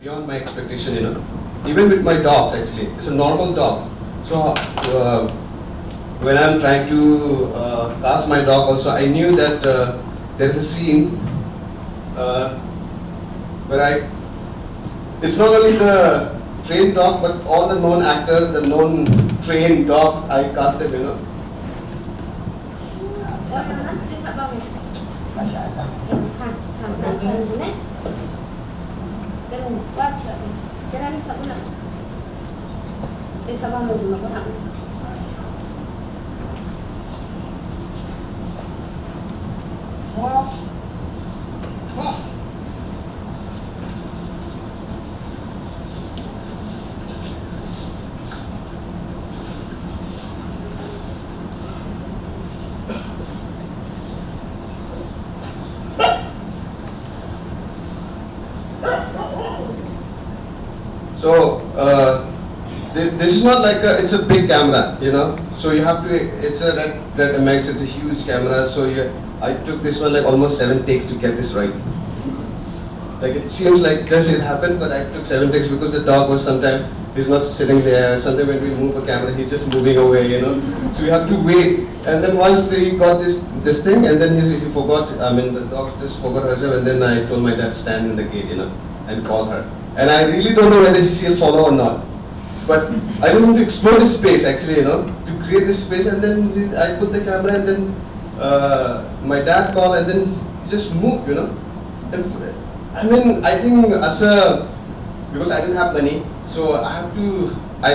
beyond my expectation, Even with my dogs, actually, it's a normal dog. So when I'm trying to cast my dog, also I knew that there is a scene where it's not only the trained dog, but all the known actors, the known trained dogs, I casted, So this is not like it's a big camera, So you have to. It's a Red MX. It's a huge camera. So I took this one like almost 7 takes to get this right. Like it seems like just it happened, but I took 7 takes because the dog was sometimes he's not sitting there. Sometimes when we move a camera, he's just moving away, So we have to wait. And then once he got this thing, and then he forgot. I mean, the dog just forgot herself, and then I told my dad to stand in the gate, and call her. And I really don't know whether she'll follow or not. But I don't want to explore this space actually, to create this space. And then I put the camera, and then my dad called, and then he just moved, And I mean, I think because I didn't have money, so I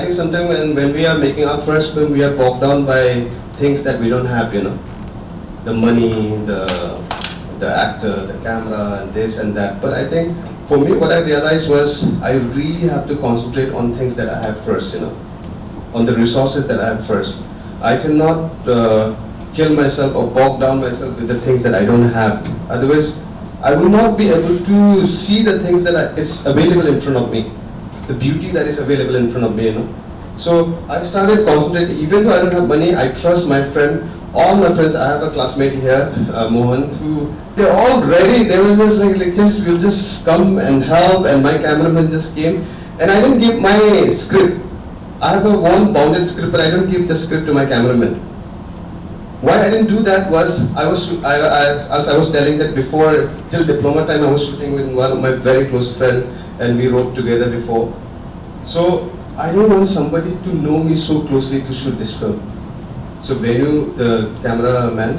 think sometimes when we are making our first film, we are bogged down by things that we don't have, The money, the actor, the camera, and this and that. But I think for me, what I realized was I really have to concentrate on things that I have first, on the resources that I have first. I cannot kill myself or bog down myself with the things that I don't have. Otherwise, I will not be able to see the things that is available in front of me, the beauty that is available in front of me, So I started concentrating. Even though I don't have money, I trust my friend. All my friends, I have a classmate here, Mohan, who they're all ready. They were just like we'll just come and help. And my cameraman just came, and I didn't give my script. I have a one bounded script, but I don't give the script to my cameraman. Why I didn't do that was as I was telling that before, till diploma time, I was shooting with one of my very close friend, and we wrote together before. So I didn't want somebody to know me so closely to shoot this film. So Venu, the cameraman,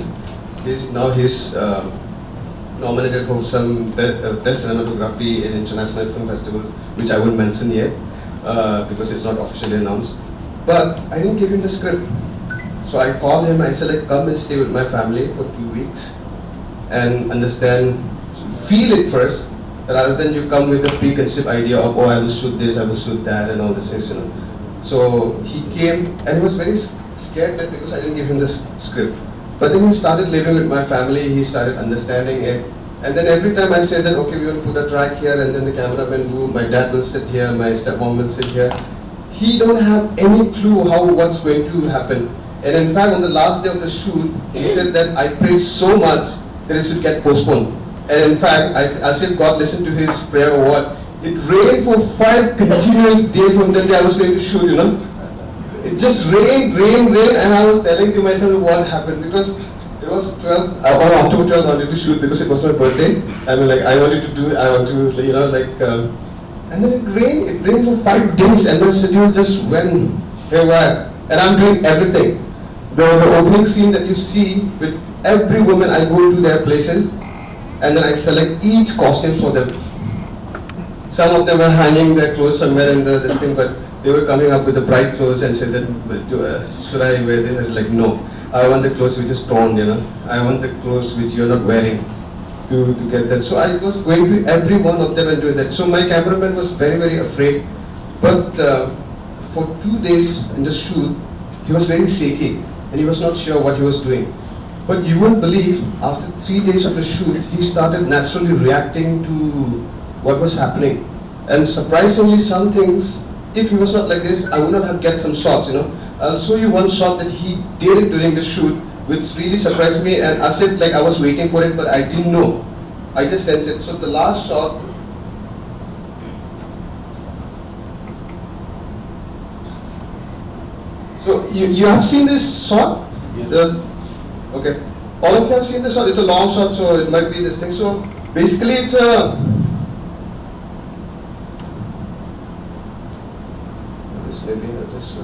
he's nominated for some best cinematography in international film festivals, which I won't mention yet because it's not officially announced. But I didn't give him the script. So I called him, I said, come and stay with my family for 2 weeks and understand, feel it first, rather than you come with a preconceived idea of, I will shoot this, I will shoot that, and all these things, So he came, and he was very scared that because I didn't give him the script. But then he started living with my family, he started understanding it. And then every time I said that, okay, we will put a track here, and then the cameraman will, my dad will sit here, my stepmom will sit here. He don't have any clue what's going to happen. And in fact, on the last day of the shoot, he said that I prayed so much that it should get postponed. And in fact, I said God listened to his prayer or what. It rained for 5 continuous days from the day I was going to shoot, It just rained, and I was telling to myself what happened because it was on October 12th I wanted to shoot because it was my birthday. I mean, I wanted to do, and then it rained for 5 days, and the schedule just went haywire. And I'm doing everything. The opening scene that you see with every woman, I go to their places, and then I select each costume for them. Some of them are hanging their clothes somewhere in this thing, but they were coming up with the bright clothes and said that, should I wear this? I was like, no, I want the clothes which is torn, I want the clothes which you're not wearing to get that. So I was going to every one of them and doing that. So my cameraman was very, very afraid. But for 2 days in the shoot, he was very shaky and he was not sure what he was doing. But you won't believe, after 3 days of the shoot, he started naturally reacting to what was happening. And surprisingly, some things, if he was not like this, I would not have get some shots, I'll show you one shot that he did during the shoot, which really surprised me, and I said I was waiting for it, but I didn't know. I just sensed it. So the last shot, So you have seen this shot? Yes. Okay. All of you have seen this shot. It's a long shot, so it might be this thing. So basically, it's a. Maybe I just.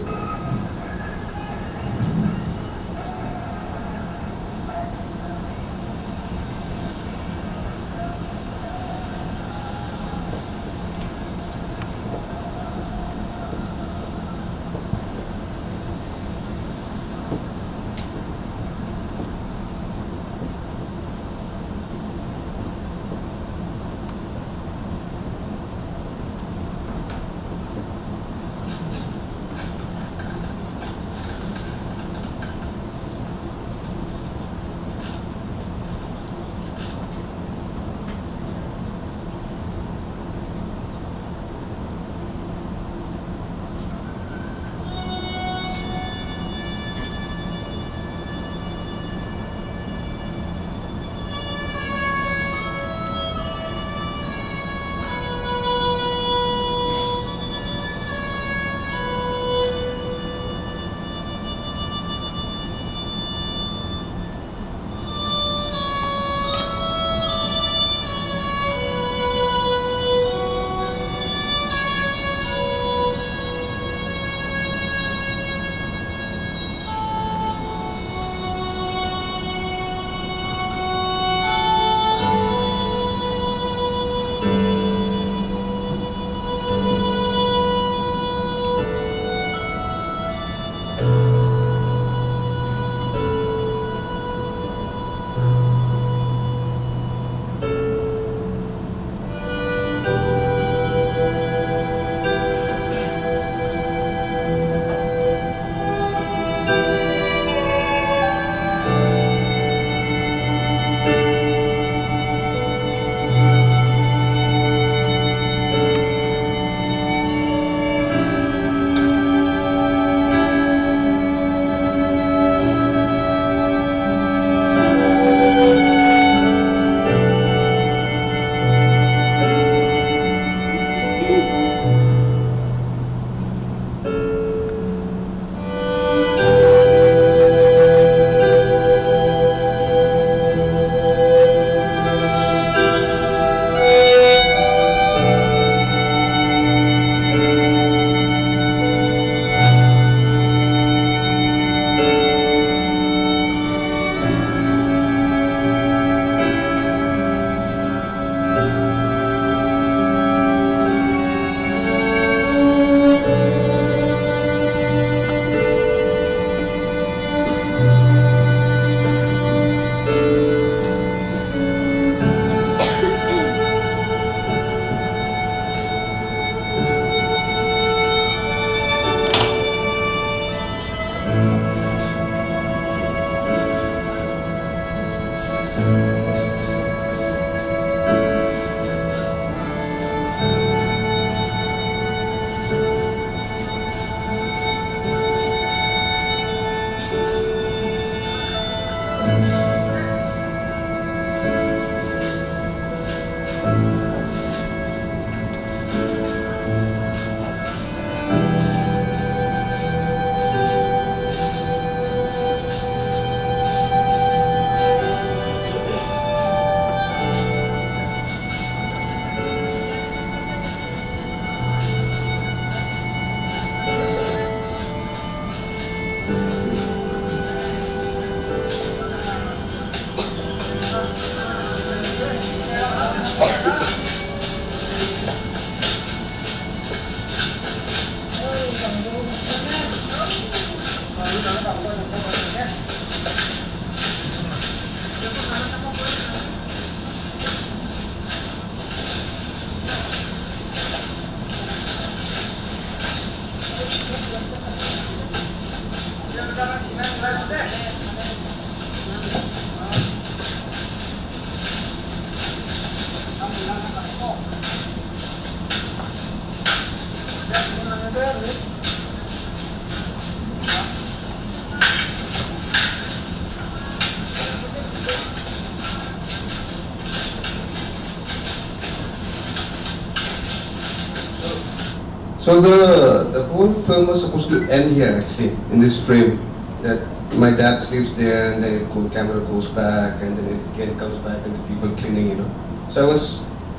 So the whole film was supposed to end here actually, in this frame. That my dad sleeps there, and then camera goes back, and then it again comes back, and the people cleaning, you know. So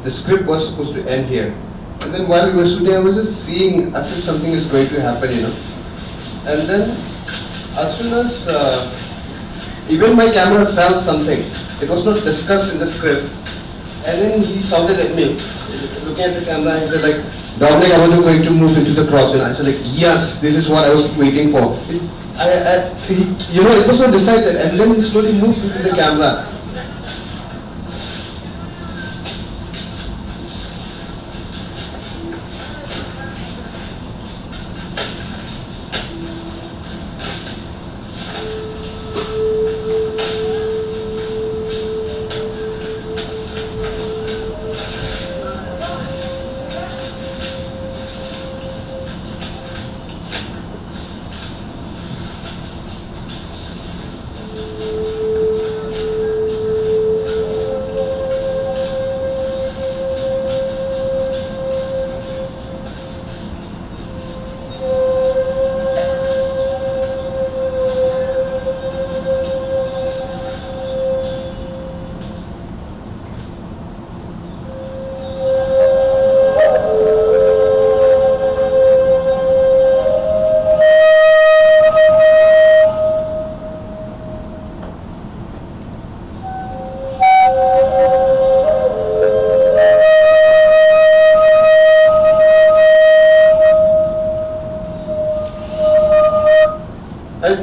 the script was supposed to end here. And then while we were shooting, I was just seeing as if something is going to happen, you know. And then as soon as even my camera felt something, it was not discussed in the script. And then he shouted at me, looking at the camera, he said like, Dominic, I want you going to move into the cross. And I said like, yes, this is what I was waiting for. You know, it was not decided. And then he slowly moves into the camera.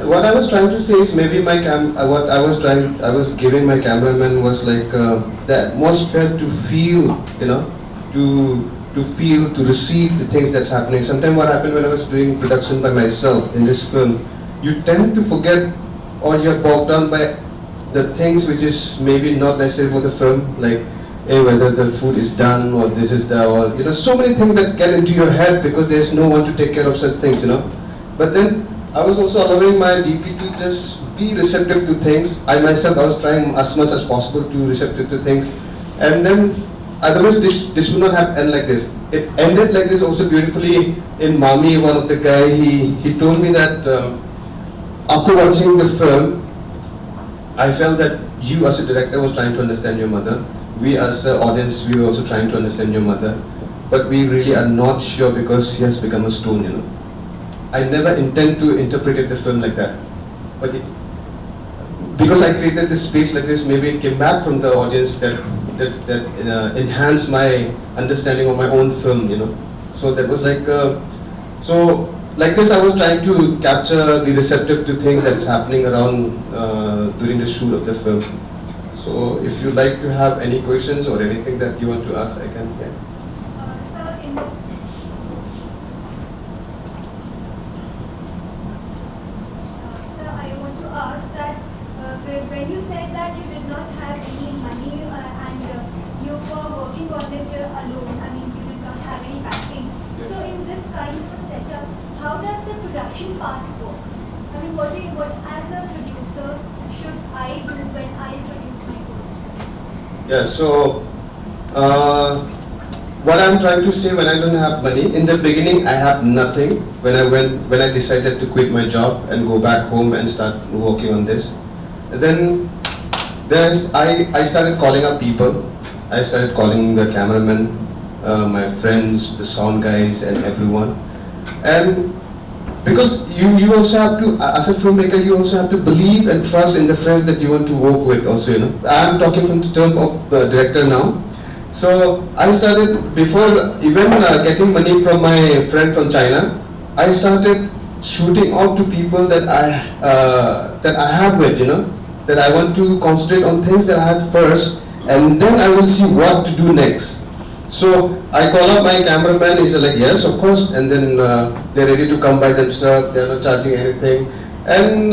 What I was trying to say is maybe what I was giving my cameraman was like the atmosphere to feel, you know, to feel, to receive the things that's happening. Sometimes what happened when I was doing production by myself in this film, you tend to forget, or you're bogged down by the things which is maybe not necessary for the film, like whether the food is done or this is the, or you know, so many things that get into your head because there's no one to take care of such things, you know. But then I was also allowing my DP to just be receptive to things. I myself, I was trying as much as possible to be receptive to things. And then, otherwise this would not have ended like this. It ended like this also beautifully in Ma.Ama. One of the guy, he told me that after watching the film, I felt that you as a director was trying to understand your mother. We as an audience, we were also trying to understand your mother. But we really are not sure because she has become a stone, you know. I never intend to interpret the film like that, but because I created this space like this, maybe it came back from the audience that enhanced my understanding of my own film, you know. So that was like, so like this I was trying to capture, be receptive to things that's happening around during the shoot of the film. So if you like to have any questions or anything that you want to ask, I can, yeah. When you said that you did not have any money and you were working on it alone, I mean you did not have any backing. Yeah. So in this kind of a setup, how does the production part works? I mean, what as a producer should I do when I produce my first film? Yeah, so what I'm trying to say, when I don't have money, in the beginning I have nothing. When I decided to quit my job and go back home and start working on this. And then I started calling up people. I started calling the cameraman, my friends, the sound guys, and everyone. And because you also have to, as a filmmaker, you also have to believe and trust in the friends that you want to work with also, you know. I'm talking from the term of director now. So I started, before even getting money from my friend from China, I started shooting out to people that I have with, you know. That I want to concentrate on things that I have first, and then I will see what to do next. So I call up my cameraman, he's like, yes, of course, and then they're ready to come by themselves, they're not charging anything. And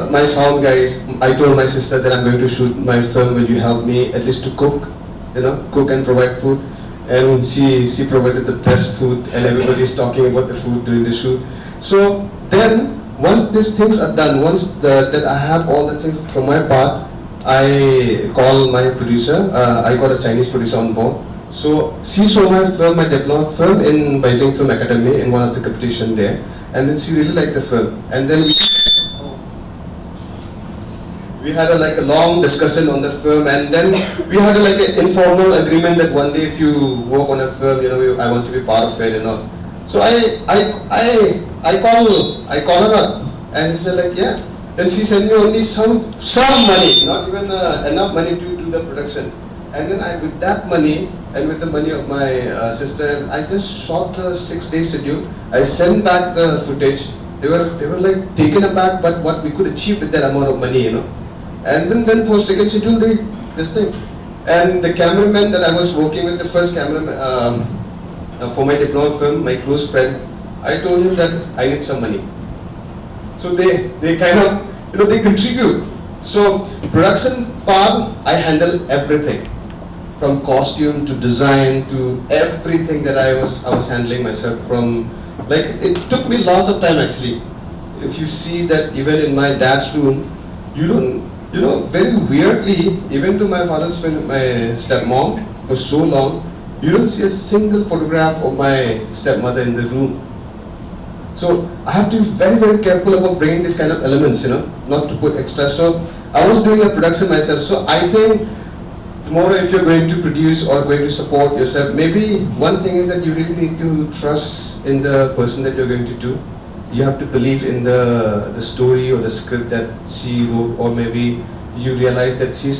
my sound guys, I told my sister that I'm going to shoot my film, will you help me at least to cook, you know, cook and provide food. And she provided the best food, and everybody's talking about the food during the shoot. So then, once these things are done, once that I have all the things from my part, I call my producer. I got a Chinese producer on board. So she saw my film, my diploma film in Beijing Film Academy in one of the competition there. and then she really liked the film. And then we had a long discussion on the film, and then we had an informal agreement that one day if you work on a film, I want to be part of it, So I call her up, and she said yeah. Then she sent me only some money, not even enough money to do the production. And then with that money and with the money of my sister, I just shot the 6-day schedule. I sent back the footage. They were taken aback, but what we could achieve with that amount of money, And then for second schedule, this thing. And the cameraman that I was working with, the first cameraman for my diploma film, my close friend, I told him that I need some money. So they kind of, they contribute. So production part, I handle everything, from costume to design to everything that I was handling myself. From it took me lots of time actually. If you see that even in my dad's room, very weirdly, even to my father's friend, my stepmom, for so long, you don't see a single photograph of my stepmother in the room. So I have to be very, very careful about bringing these kind of elements, not to put extra. So I was doing a production myself. So I think tomorrow if you're going to produce or going to support yourself, maybe one thing is that you really need to trust in the person that you're going to do. You have to believe in the story or the script that she wrote, or maybe you realize that she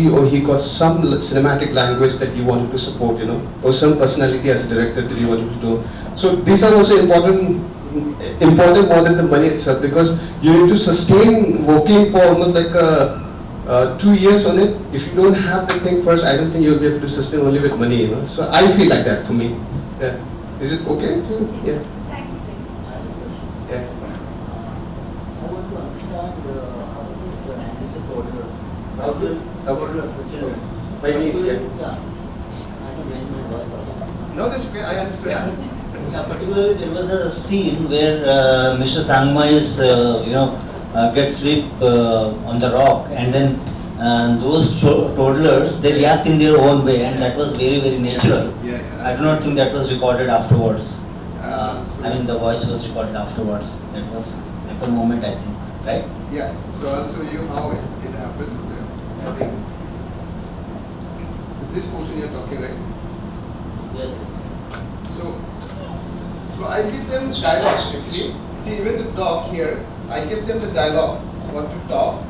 or he got some cinematic language that you wanted to support, or some personality as a director that you wanted to do. So these are also important more than the money itself, because you need to sustain working for almost 2 years on it. If you don't have the thing first, I don't think you'll be able to sustain only with money, So I feel like that for me. Yeah. Is it okay? Yeah. Yeah. I want to understand how is it handling the toddlers? Toddlers, the children. My niece, yeah. Yeah. I can raise my voice also. No, that's okay. I understand. Yeah, particularly there was a scene where Mr. Sangma is, gets sleep on the rock, and then those toddlers, they react in their own way, and that was very, very natural. Yeah. I do not think that was recorded afterwards. So the voice was recorded afterwards. That was at the moment, I think, right? yeah. So I'll show you how it happened. I think this portion you're talking, right? Yes. So I give them dialogues actually. See, even the dog here, I give them the dialogue, what to talk,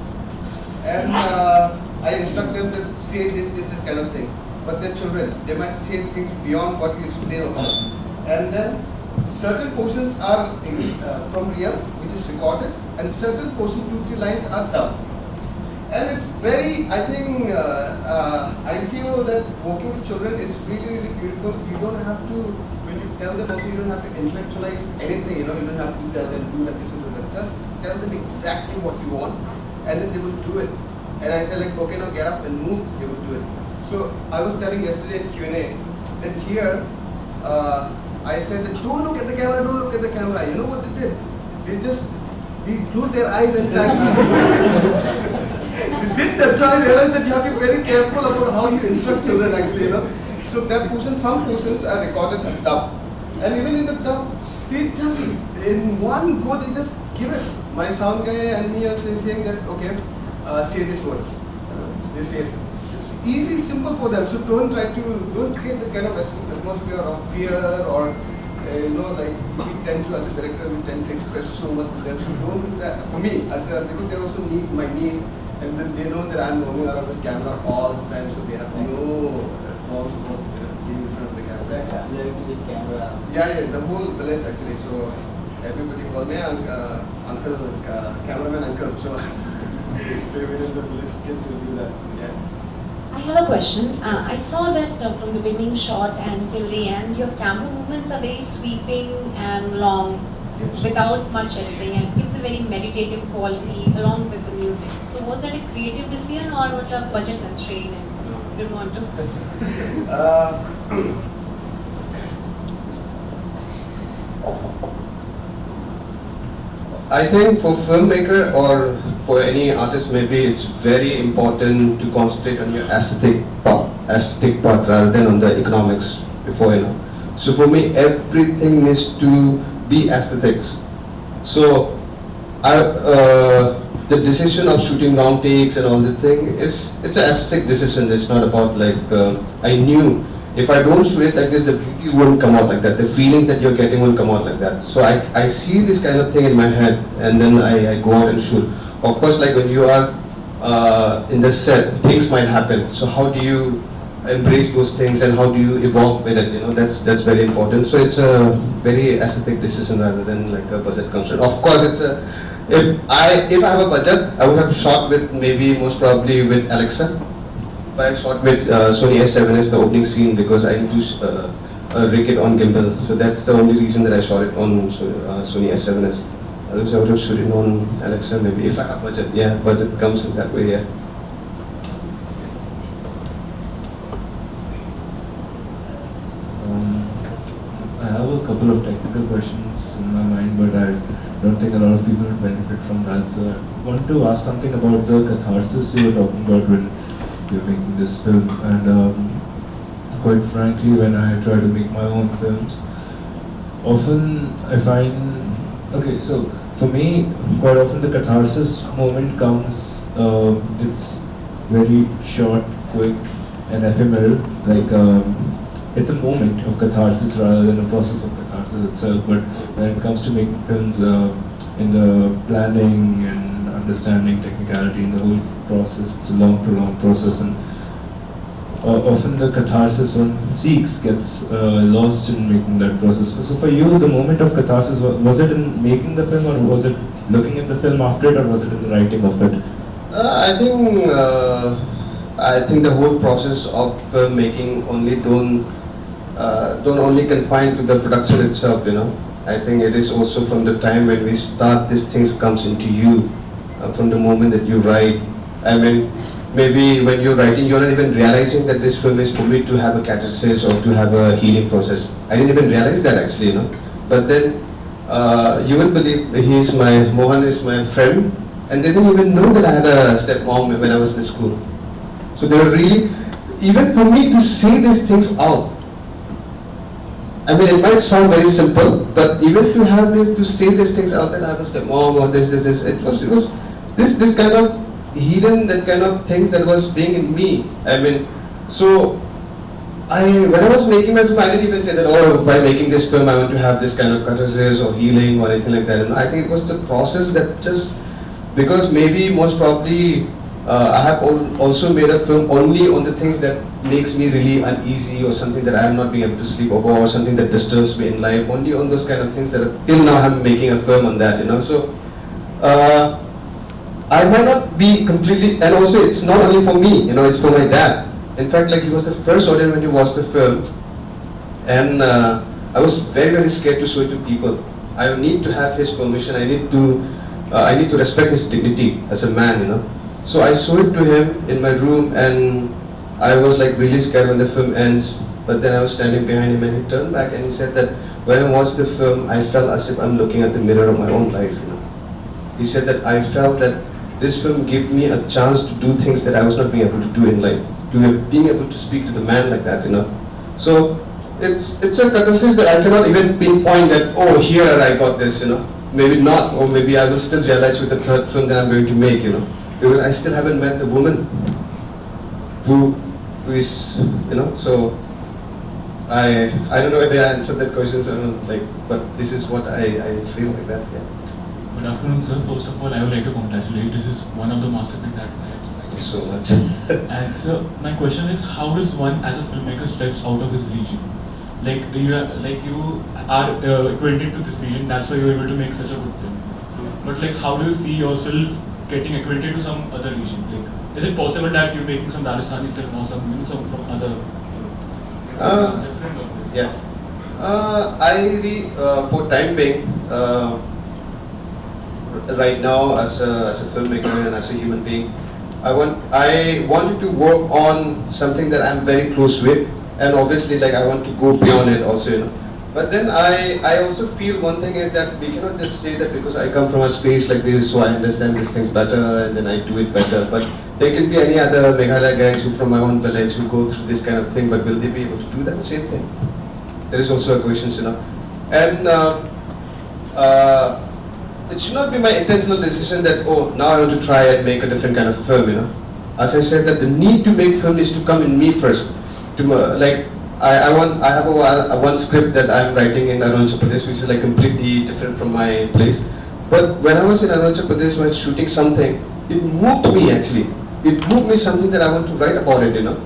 and I instruct them to say this kind of things. But they're children, they might say things beyond what you explain also. And then certain portions are from real, which is recorded, and certain portion, 2-3 lines are dubbed. And it's very, I think, I feel that working with children is really, really beautiful. You don't have to, when you tell them also, you don't have to intellectualize anything, you don't have to tell them do that, this, do that. Just tell them exactly what you want, and then they will do it. And I say okay, now get up and move, they will do it. So I was telling yesterday in Q&A that here, I said that don't look at the camera, don't look at the camera. You know what they did? They closed their eyes and tried to they did that, so I realized that you have to be very careful about how you instruct children actually, So that portion, some portions are recorded and dubbed. And even in the dub, they just, in one go, they just give it. My sound guy and me are saying that, okay, say this word. They say it. It's easy, simple for them. So don't create that kind of atmosphere of fear or, we tend to, as a director, we tend to express so much to them. So don't do that. For me, because they also need my niece, and then they know that I'm roaming around with camera all the time, so they have no qualms about being in front of the camera. Familiarity with camera. Yeah, the whole village actually. So everybody call me uncle, cameraman uncle. So even in the village, kids will do that. Yeah. I have a question. I saw that from the beginning shot and till the end, your camera movements are very sweeping and long, without much editing, and it gives a very meditative quality along with the music. So was that a creative decision or what a budget constraint and didn't want to? I think for filmmaker or for any artist, maybe it's very important to concentrate on your aesthetic part rather than on the economics before, So for me, everything needs to be aesthetics. So the decision of shooting long takes and all the thing it's an aesthetic decision. It's not about like I knew if I don't shoot it like this, the beauty won't come out like that. The feelings that you're getting will come out like that. So I see this kind of thing in my head, and then I go out and shoot. Of course, like when you are in the set, things might happen. So how do you embrace those things and how do you evolve with it? You know, that's very important. So it's a very aesthetic decision rather than like a budget constraint. Of course, it's a if I have a budget, I would have shot with maybe most probably with Alexa. But I shot with Sony A7S the opening scene because I need to rig it on gimbal. So that's the only reason that I shot it on Sony A7S. Otherwise I would have shot it on Alexa maybe if I have budget. Yeah, budget comes in that way. Yeah. I have a couple of technical questions in my mind, but I don't think a lot of people would benefit from that. So I want to ask something about the catharsis you were talking about when you're making this film. And quite frankly, when I try to make my own films, often I find, okay, so for me, quite often the catharsis moment comes, it's very short, quick, and ephemeral. Like, it's a moment of catharsis rather than a process of catharsis itself. But when it comes to making films, in the planning and understanding technicality in the whole process, it's a long process, and often the catharsis one seeks gets lost in making that process. So for you, the moment of catharsis, was it in making the film, or was it looking at the film after it, or was it in the writing of it? I think the whole process of filmmaking don't only confine to the production itself, you know. I think it is also from the time when we start, these things comes into you, from the moment that you write. I mean, maybe when you're writing, you're not even realizing that this film is for me to have a catharsis or to have a healing process. I didn't even realize that actually, you know. But then you will believe Mohan is my friend, and they didn't even know that I had a stepmom when I was in school. So they were really, even for me to say these things out, I mean, it might sound very simple, but even to have this, to say these things out that I was the mom or this, it was this kind of hidden, that kind of thing that was being in me. I mean, so when I was making my film, I didn't even say that, oh, by making this film, I want to have this kind of catharsis or healing or anything like that. And I think it was the process that just, because maybe most probably I have also made a film only on the things that makes me really uneasy or something that I am not being able to sleep over or something that disturbs me in life, only on those kind of things that till now I'm making a film on that, you know. So I might not be completely, and also it's not only for me, you know, it's for my dad. In fact, like he was the first audience when he watched the film, and I was very scared to show it to people. I need to have his permission. I need to respect his dignity as a man, you know. So I showed it to him in my room, and I was like really scared when the film ends. But then I was standing behind him, and he turned back and he said that when I watched the film, I felt as if I'm looking at the mirror of my own life, you know. He said that I felt that this film gave me a chance to do things that I was not being able to do in life. Being able to speak to the man like that, you know. So it's a catharsis that I cannot even pinpoint that, oh, here I got this, you know. Maybe not, or maybe I will still realize with the third film that I'm going to make, you know. Because I still haven't met the woman who is, you know, so I don't know whether I answered that question, so I don't like, but this is what I feel like that, yeah. Good afternoon, sir. First of all, I would like to congratulate you. This is one of the masterpieces that I have seen. Thank you so much. And sir, my question is, how does one as a filmmaker steps out of his region? Like you are acquainted to this region, that's why you're able to make such a good film. But like, how do you see yourself getting acquainted to some other region? Like, is it possible that you're making some Rajasthani film or some from other? Yeah. For time being, right now as a filmmaker and as a human being, I wanted to work on something that I'm very close with, and obviously like I want to go beyond it also, you know. But then I also feel one thing is that we cannot just say that because I come from a space like this, so I understand these things better and then I do it better. But there can be any other Meghalaya guys who from my own village who go through this kind of thing, but will they be able to do that same thing? There is also a question, you know. And it should not be my intentional decision that, oh, now I want to try and make a different kind of film, you know. As I said, that the need to make film is to come in me first. Like, I have a one script that I'm writing in Arunachal Pradesh, which is like completely different from my place. But when I was in Arunachal Pradesh, when shooting something, it moved me actually. It moved me something that I want to write about it, you know.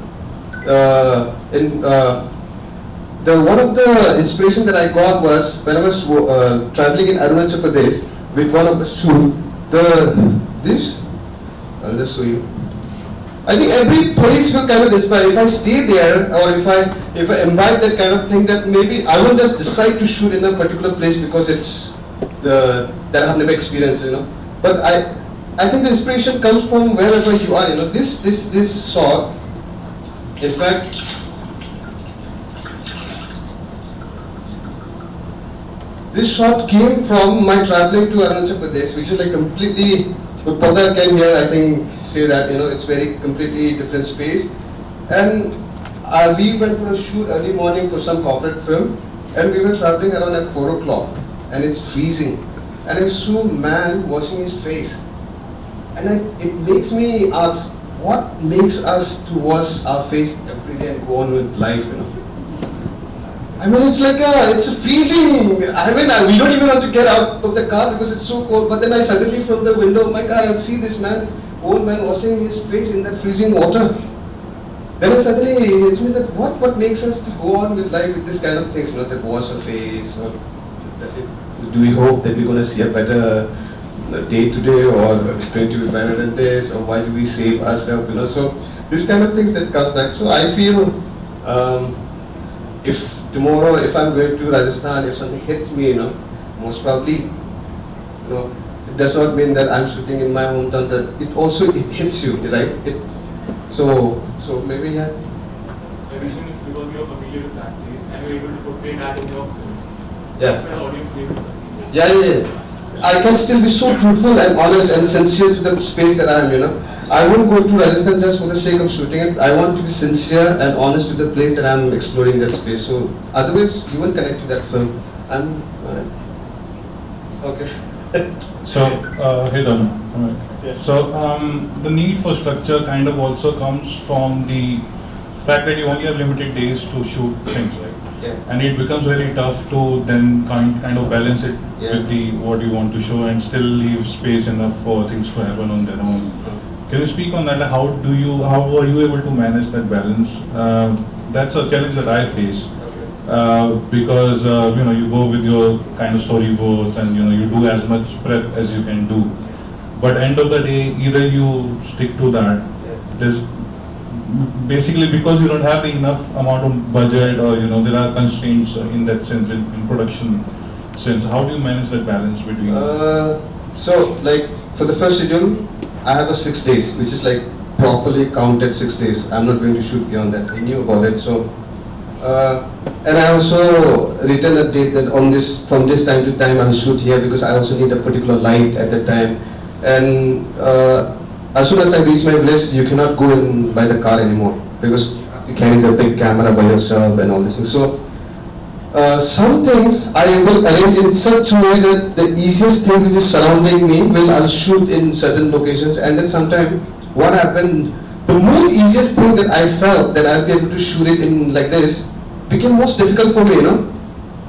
One of the inspiration that I got was when I was traveling in Arunachal Pradesh with one of the students. I'll just show you. I think every place will kind of inspire. If I stay there, or if I imbibe that kind of thing, that maybe I won't just decide to shoot in a particular place because it's that I have never experienced, you know. But I think the inspiration comes from wherever you are, you know. This shot, in fact, this shot came from my traveling to Arunachal Pradesh, which is like completely, Utpada can here, I think, say that, you know, it's very completely different space. And we went for a shoot early morning for some corporate film, and we were traveling around at 4 o'clock, and it's freezing. And I saw a man washing his face. And it makes me ask, what makes us to wash our face every day and go on with life, you know? I mean, it's like it's freezing. I mean, we don't even want to get out of the car because it's so cold. But then I suddenly, from the window of my car, I see this man, old man, washing his face in that freezing water. Then it suddenly hits me that what makes us to go on with life with this kind of things, you know, that wash our face, or do we hope that we're going to see a better day today, or it's going to be better than this, or why do we save ourselves, you know? So this kind of things that come back. So I feel if tomorrow, if I'm going to Rajasthan, if something hits me, you know, most probably, you know, it does not mean that I'm shooting in my hometown, that it hits you, right? So maybe, yeah. The reason is because you're familiar with that place and you're able to portray that in your film. Yeah. That's why the audience is able to perceive it. Yeah. I can still be so truthful and honest and sincere to the space that I am, you know. I won't go to Rajasthan just for the sake of shooting it. I want to be sincere and honest to the place that I'm exploring that space. So otherwise, you won't connect to that film. Okay. So, hey Dom. Yeah. So, the need for structure kind of also comes from the fact that you only have limited days to shoot things, right? Yeah. And it becomes very tough to then kind of balance it Yeah. with what you want to show and still leave space enough for things to happen on their own. Can you speak on that? Like, how are you able to manage that balance? That's a challenge that I face. Because you go with your kind of storyboards and you do as much prep as you can do, but end of the day either you stick to that. It is basically because you don't have enough amount of budget, or there are constraints in that sense, in production sense. How do you manage that balance between? So like for the first schedule, I have a 6 days, which is like properly counted 6 days. I'm not going to shoot beyond that. I knew about it, so. And I also written a date that from this time to time I'll shoot here, because I also need a particular light at that time. And as soon as I reach my village, you cannot go in by the car anymore, because you carry the big camera by yourself and all this thing. So some things I will arrange in such a way that the easiest thing which is surrounding me I'll shoot in certain locations. And then sometime what happened, the most easiest thing that I felt that I'll be able to shoot it in like this became most difficult for me,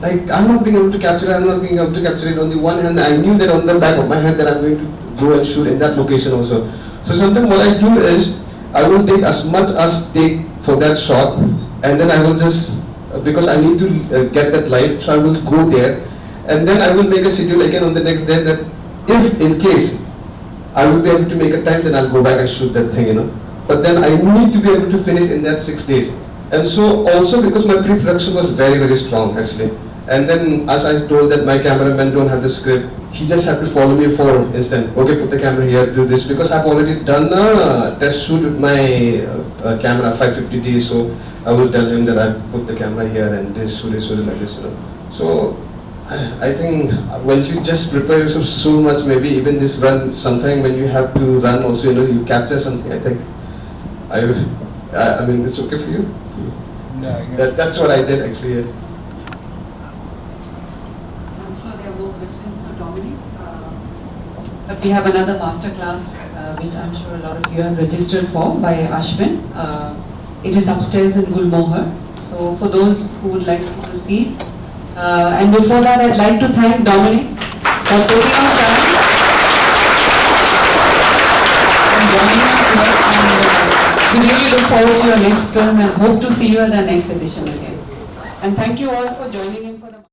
Like I'm not being able to capture it, on the one hand. I knew that on the back of my head that I'm going to go and shoot in that location also. So sometimes what I do is, I will take as much as take for that shot, and then I will just, because I need to get that light, so I will go there, and then I will make a schedule again on the next day that if in case I will be able to make a time, then I'll go back and shoot that thing, But then I need to be able to finish in that 6 days. And so also because my pre-production was very, very strong actually. And then as I told that my cameraman don't have the script, he just had to follow me for instant. Okay, put the camera here, do this, because I've already done a test shoot with my camera 550D. So I will tell him that I put the camera here and this, shoot it like this, So I think once you just prepare yourself so much, maybe even this run, sometime when you have to run also, you capture something. I think I mean, it's okay for you. Yeah, That's what I did actually. I'm sure there are more questions But we have another masterclass, which I'm sure a lot of you have registered for by Ashwin. It is upstairs in Gulmohar. So for those who would like to proceed. And before that, I'd like to thank Dominic for taking our time and joining us here. And we really look forward to your next film and hope to see you at our next edition again. And thank you all for joining in for the